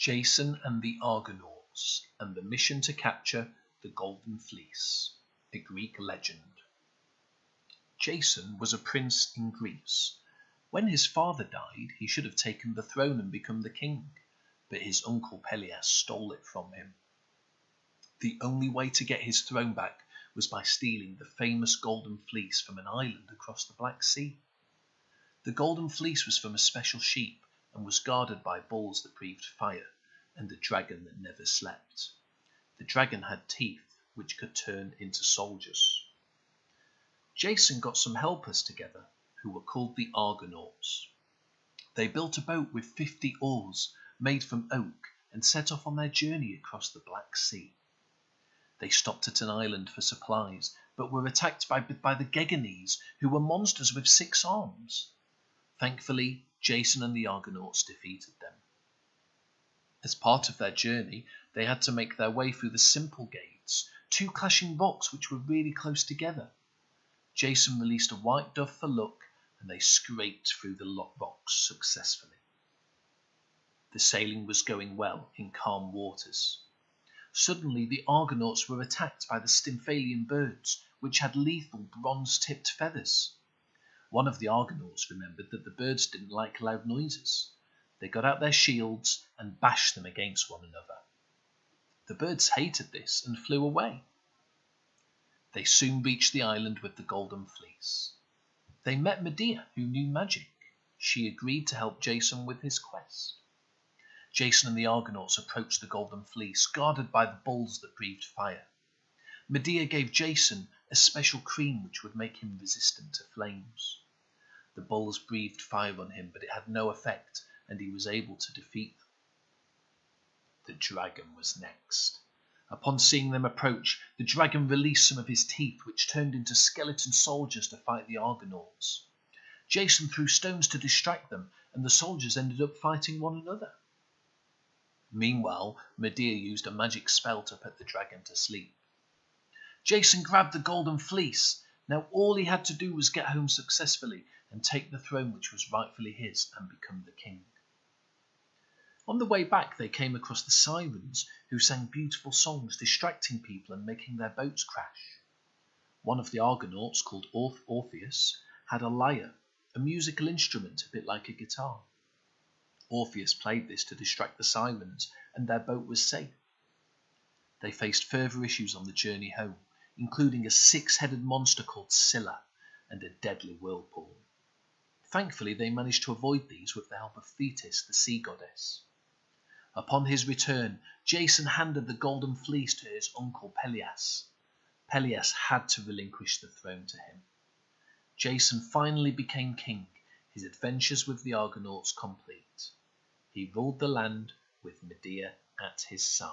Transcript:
Jason and the Argonauts and the mission to capture the Golden Fleece, a Greek legend. Jason was a prince in Greece. When his father died, he should have taken the throne and become the king, but his uncle Peleus stole it from him. The only way to get his throne back was by stealing the famous Golden Fleece from an island across the Black Sea. The Golden Fleece was from a special sheep and was guarded by bulls that breathed fire and a dragon that never slept. The dragon had teeth which could turn into soldiers. Jason got some helpers together who were called the Argonauts. They built a boat with 50 oars made from oak and set off on their journey across the Black Sea. They stopped at an island for supplies, but were attacked by the Geganese, who were monsters with 6 arms. Thankfully, Jason and the Argonauts defeated them. As part of their journey, they had to make their way through the Simple Gates, 2 clashing rocks which were really close together. Jason released a white dove for luck, and they scraped through the rocks successfully. The sailing was going well in calm waters. Suddenly, the Argonauts were attacked by the Stymphalian birds, which had lethal bronze-tipped feathers. One of the Argonauts remembered that the birds didn't like loud noises. They got out their shields and bashed them against one another. The birds hated this and flew away. They soon reached the island with the Golden Fleece. They met Medea, who knew magic. She agreed to help Jason with his quest. Jason and the Argonauts approached the Golden Fleece, guarded by the bulls that breathed fire. Medea gave Jason a special cream which would make him resistant to flames. The bulls breathed fire on him, but it had no effect, and he was able to defeat them. The dragon was next. Upon seeing them approach, the dragon released some of his teeth, which turned into skeleton soldiers to fight the Argonauts. Jason threw stones to distract them, and the soldiers ended up fighting one another. Meanwhile, Medea used a magic spell to put the dragon to sleep. Jason grabbed the Golden Fleece. Now all he had to do was get home successfully and take the throne which was rightfully his and become the king. On the way back, they came across the sirens, who sang beautiful songs, distracting people and making their boats crash. One of the Argonauts, called Orpheus, had a lyre, a musical instrument a bit like a guitar. Orpheus played this to distract the sirens, and their boat was safe. They faced further issues on the journey home, including a 6-headed monster called Scylla and a deadly whirlpool. Thankfully, they managed to avoid these with the help of Thetis, the sea goddess. Upon his return, Jason handed the Golden Fleece to his uncle Peleus. Peleus had to relinquish the throne to him. Jason finally became king, his adventures with the Argonauts complete. He ruled the land with Medea at his side.